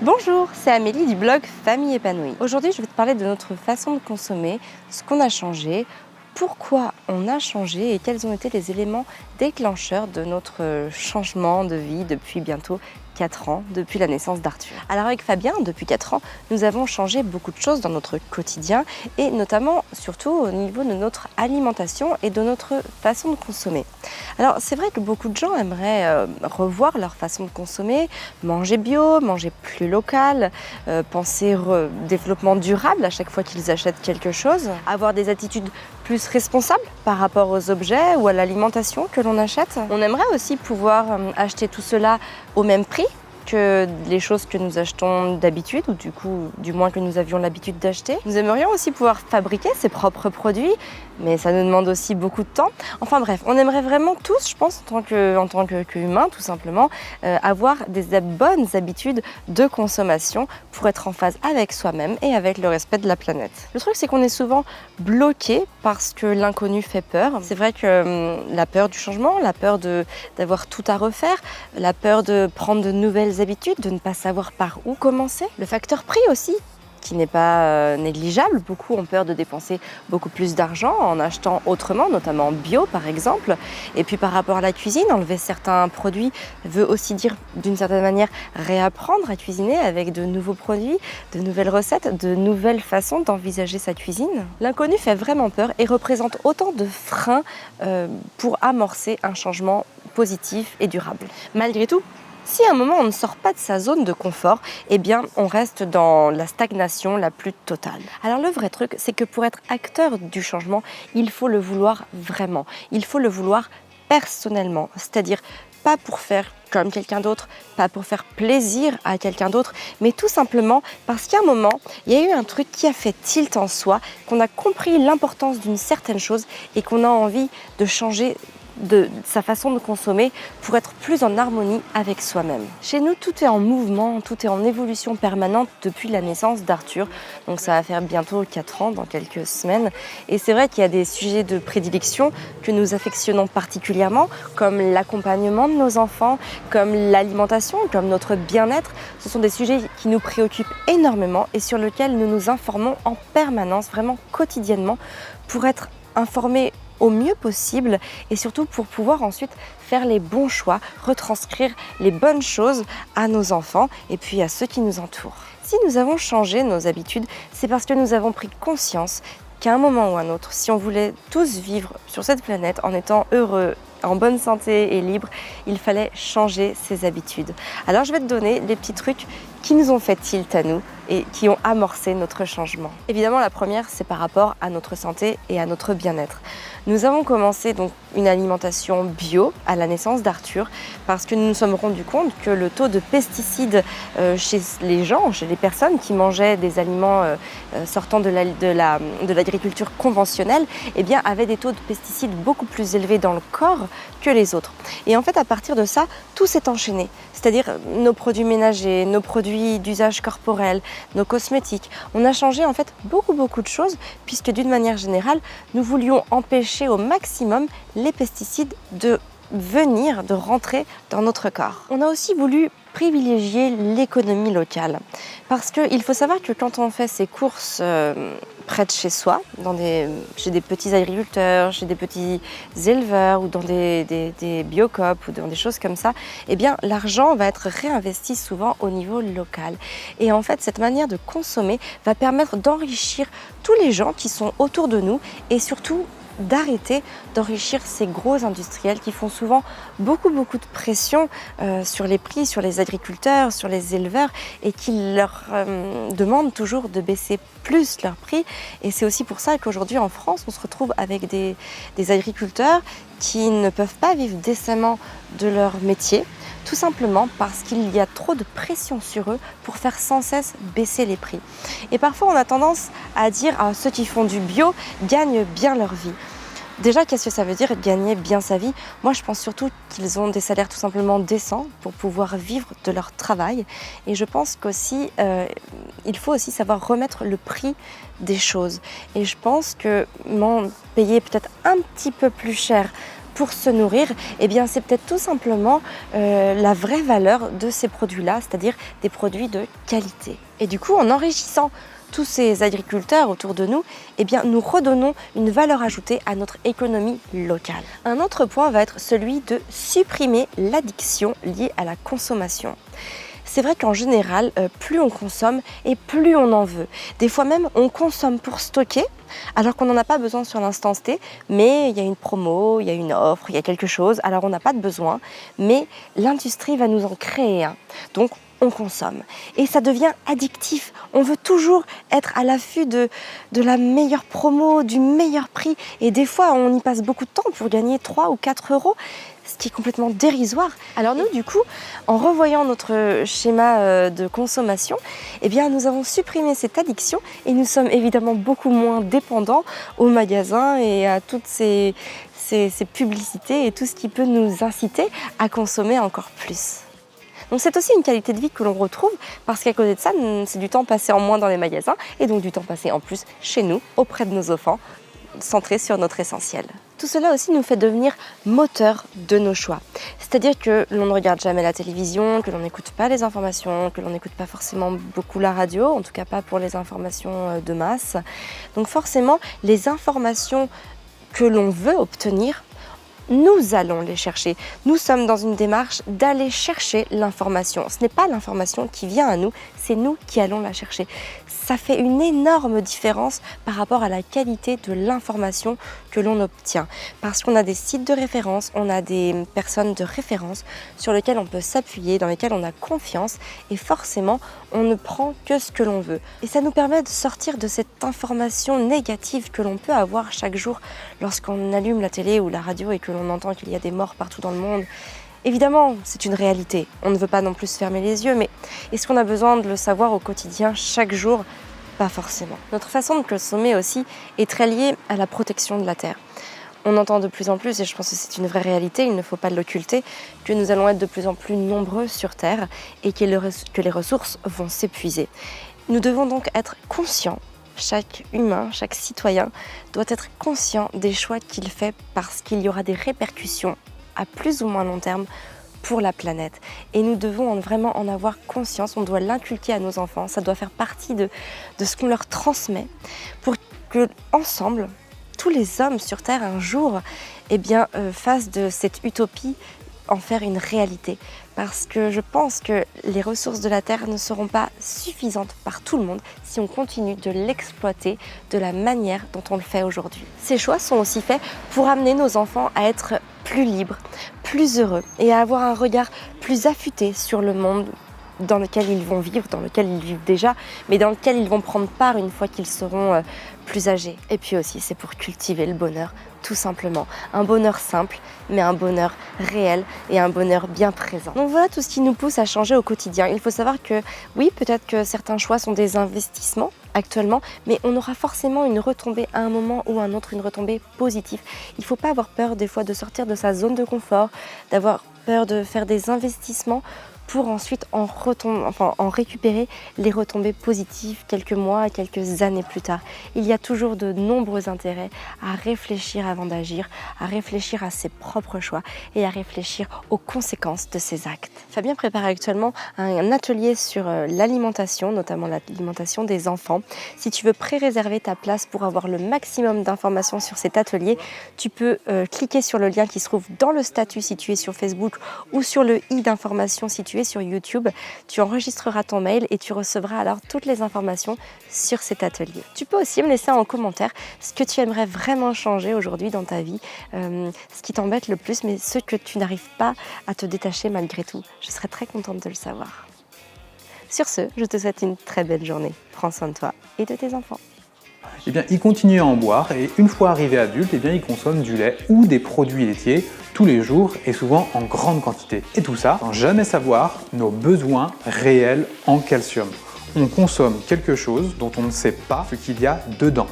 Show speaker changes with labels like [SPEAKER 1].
[SPEAKER 1] Bonjour, c'est Amélie du blog Famille épanouie. Aujourd'hui, je vais te parler de notre façon de consommer, ce qu'on a changé, pourquoi on a changé et quels ont été les éléments déclencheurs de notre changement de vie depuis bientôt 4 ans, depuis la naissance d'Arthur. Alors avec Fabien, depuis 4 ans, nous avons changé beaucoup de choses dans notre quotidien et notamment, surtout au niveau de notre alimentation et de notre façon de consommer. Alors c'est vrai que beaucoup de gens aimeraient revoir leur façon de consommer, manger bio, manger plus local, penser développement durable à chaque fois qu'ils achètent quelque chose, avoir des attitudes plus responsables par rapport aux objets ou à l'alimentation que l'on achète. On aimerait aussi pouvoir acheter tout cela au même prix que les choses que nous achetons d'habitude, ou du moins que nous avions l'habitude d'acheter. Nous aimerions aussi pouvoir fabriquer ses propres produits, mais ça nous demande aussi beaucoup de temps. Enfin bref, on aimerait vraiment tous, je pense, en tant qu'humains, tout simplement, avoir des bonnes habitudes de consommation pour être en phase avec soi-même et avec le respect de la planète. Le truc, c'est qu'on est souvent bloqué parce que l'inconnu fait peur. C'est vrai que la peur du changement, la peur d'avoir tout à refaire, la peur de prendre de nouvelles habitudes, de ne pas savoir par où commencer. Le facteur prix aussi, qui n'est pas négligeable. Beaucoup ont peur de dépenser beaucoup plus d'argent en achetant autrement, notamment bio par exemple. Et puis par rapport à la cuisine, enlever certains produits veut aussi dire d'une certaine manière réapprendre à cuisiner avec de nouveaux produits, de nouvelles recettes, de nouvelles façons d'envisager sa cuisine. L'inconnu fait vraiment peur et représente autant de freins pour amorcer un changement positif et durable. Malgré tout, si à un moment on ne sort pas de sa zone de confort, eh bien on reste dans la stagnation la plus totale. Alors le vrai truc, c'est que pour être acteur du changement, il faut le vouloir vraiment. Il faut le vouloir personnellement, c'est-à-dire pas pour faire comme quelqu'un d'autre, pas pour faire plaisir à quelqu'un d'autre, mais tout simplement parce qu'à un moment, il y a eu un truc qui a fait tilt en soi, qu'on a compris l'importance d'une certaine chose et qu'on a envie de changer de sa façon de consommer pour être plus en harmonie avec soi-même. Chez nous, tout est en mouvement, tout est en évolution permanente depuis la naissance d'Arthur. Donc ça va faire bientôt 4 ans, dans quelques semaines. Et c'est vrai qu'il y a des sujets de prédilection que nous affectionnons particulièrement, comme l'accompagnement de nos enfants, comme l'alimentation, comme notre bien-être. Ce sont des sujets qui nous préoccupent énormément et sur lesquels nous nous informons en permanence, vraiment quotidiennement, pour être informés au mieux possible et surtout pour pouvoir ensuite faire les bons choix, retranscrire les bonnes choses à nos enfants et puis à ceux qui nous entourent. Si nous avons changé nos habitudes, c'est parce que nous avons pris conscience qu'à un moment ou un autre, si on voulait tous vivre sur cette planète en étant heureux, en bonne santé et libre, il fallait changer ses habitudes. Alors je vais te donner des petits trucs qui nous ont fait tilt à nous et qui ont amorcé notre changement. Évidemment, la première, c'est par rapport à notre santé et à notre bien-être. Nous avons commencé donc une alimentation bio à la naissance d'Arthur parce que nous nous sommes rendus compte que le taux de pesticides chez les gens, chez les personnes qui mangeaient des aliments sortant de l'agriculture conventionnelle, eh bien, avaient des taux de pesticides beaucoup plus élevés dans le corps que les autres. Et en fait, à partir de ça, tout s'est enchaîné. C'est-à-dire nos produits ménagers, nos produits d'usage corporel, nos cosmétiques. On a changé en fait beaucoup de choses puisque d'une manière générale, nous voulions empêcher au maximum les pesticides de rentrer dans notre corps. On a aussi voulu privilégier l'économie locale parce qu'il faut savoir que quand on fait ses courses près de chez soi, chez des petits agriculteurs, chez des petits éleveurs ou dans des biocoop ou dans des choses comme ça, eh bien l'argent va être réinvesti souvent au niveau local. Et en fait, cette manière de consommer va permettre d'enrichir tous les gens qui sont autour de nous et surtout d'arrêter d'enrichir ces gros industriels qui font souvent beaucoup de pression sur les prix, sur les agriculteurs, sur les éleveurs et qui leur demandent toujours de baisser plus leurs prix. Et c'est aussi pour ça qu'aujourd'hui en France, on se retrouve avec des agriculteurs qui ne peuvent pas vivre décemment de leur métier, tout simplement parce qu'il y a trop de pression sur eux pour faire sans cesse baisser les prix. Et parfois, on a tendance à dire « ceux qui font du bio gagnent bien leur vie ». Déjà, qu'est-ce que ça veut dire gagner bien sa vie? Moi, je pense surtout qu'ils ont des salaires tout simplement décents pour pouvoir vivre de leur travail. Et je pense qu'aussi, il faut aussi savoir remettre le prix des choses. Et je pense que payer peut-être un petit peu plus cher pour se nourrir, eh bien c'est peut-être tout simplement la vraie valeur de ces produits-là, c'est-à-dire des produits de qualité. Et du coup, en enrichissant tous ces agriculteurs autour de nous, eh bien, nous redonnons une valeur ajoutée à notre économie locale. Un autre point va être celui de supprimer l'addiction liée à la consommation. C'est vrai qu'en général, plus on consomme et plus on en veut. Des fois même, on consomme pour stocker, alors qu'on n'en a pas besoin sur l'instant T, mais il y a une promo, il y a une offre, il y a quelque chose, alors on n'a pas de besoin, mais l'industrie va nous en créer un. Donc, on consomme. Et ça devient addictif. On veut toujours être à l'affût de la meilleure promo, du meilleur prix. Et des fois, on y passe beaucoup de temps pour gagner 3 ou 4 euros, ce qui est complètement dérisoire. Alors nous, du coup, en revoyant notre schéma de consommation, eh bien, nous avons supprimé cette addiction et nous sommes évidemment beaucoup moins dépendants aux magasins et à toutes ces publicités et tout ce qui peut nous inciter à consommer encore plus. Donc c'est aussi une qualité de vie que l'on retrouve parce qu'à côté de ça, c'est du temps passé en moins dans les magasins et donc du temps passé en plus chez nous, auprès de nos enfants, centré sur notre essentiel. Tout cela aussi nous fait devenir moteur de nos choix. C'est-à-dire que l'on ne regarde jamais la télévision, que l'on n'écoute pas les informations, que l'on n'écoute pas forcément beaucoup la radio, en tout cas pas pour les informations de masse. Donc forcément, les informations que l'on veut obtenir, nous allons les chercher. Nous sommes dans une démarche d'aller chercher l'information. Ce n'est pas l'information qui vient à nous, c'est nous qui allons la chercher. Ça fait une énorme différence par rapport à la qualité de l'information que l'on obtient. Parce qu'on a des sites de référence, on a des personnes de référence sur lesquelles on peut s'appuyer, dans lesquelles on a confiance et forcément, on ne prend que ce que l'on veut. Et ça nous permet de sortir de cette information négative que l'on peut avoir chaque jour lorsqu'on allume la télé ou la radio et que l'on entend qu'il y a des morts partout dans le monde. Évidemment, c'est une réalité. On ne veut pas non plus se fermer les yeux, mais est-ce qu'on a besoin de le savoir au quotidien, chaque jour? Pas forcément. Notre façon de consommer aussi est très liée à la protection de la Terre. On entend de plus en plus, et je pense que c'est une vraie réalité, il ne faut pas l'occulter, que nous allons être de plus en plus nombreux sur Terre et que les ressources vont s'épuiser. Nous devons donc être conscients. Chaque humain, chaque citoyen doit être conscient des choix qu'il fait parce qu'il y aura des répercussions à plus ou moins long terme pour la planète. Et nous devons vraiment en avoir conscience, on doit l'inculquer à nos enfants, ça doit faire partie de ce qu'on leur transmet pour que, ensemble, tous les hommes sur Terre un jour fassent de cette utopie en faire une réalité. Parce que je pense que les ressources de la Terre ne seront pas suffisantes par tout le monde si on continue de l'exploiter de la manière dont on le fait aujourd'hui. Ces choix sont aussi faits pour amener nos enfants à être plus libres, plus heureux et à avoir un regard plus affûté sur le monde dans lequel ils vont vivre, dans lequel ils vivent déjà, mais dans lequel ils vont prendre part une fois qu'ils seront plus âgés. Et puis aussi, c'est pour cultiver le bonheur, tout simplement. Un bonheur simple, mais un bonheur réel et un bonheur bien présent. Donc voilà tout ce qui nous pousse à changer au quotidien. Il faut savoir que oui, peut-être que certains choix sont des investissements actuellement, mais on aura forcément une retombée à un moment ou à un autre, une retombée positive. Il ne faut pas avoir peur des fois de sortir de sa zone de confort, d'avoir peur de faire des investissements pour ensuite en récupérer les retombées positives quelques mois, quelques années plus tard. Il y a toujours de nombreux intérêts à réfléchir avant d'agir, à réfléchir à ses propres choix et à réfléchir aux conséquences de ses actes. Fabien prépare actuellement un atelier sur l'alimentation, notamment l'alimentation des enfants. Si tu veux pré-réserver ta place pour avoir le maximum d'informations sur cet atelier, tu peux cliquer sur le lien qui se trouve dans le statut si tu es sur Facebook ou sur le i d'information si tu es sur YouTube. Tu enregistreras ton mail et tu recevras alors toutes les informations sur cet atelier. Tu peux aussi me laisser en commentaire ce que tu aimerais vraiment changer aujourd'hui dans ta vie, ce qui t'embête le plus, mais ce que tu n'arrives pas à te détacher malgré tout. Je serais très contente de le savoir. Sur ce, je te souhaite une très belle journée. Prends soin de toi et de tes enfants.
[SPEAKER 2] Eh bien, il continue à en boire et une fois arrivé adulte, eh bien, il consomme du lait ou des produits laitiers tous les jours et souvent en grande quantité. Et tout ça sans jamais savoir nos besoins réels en calcium. On consomme quelque chose dont on ne sait pas ce qu'il y a dedans.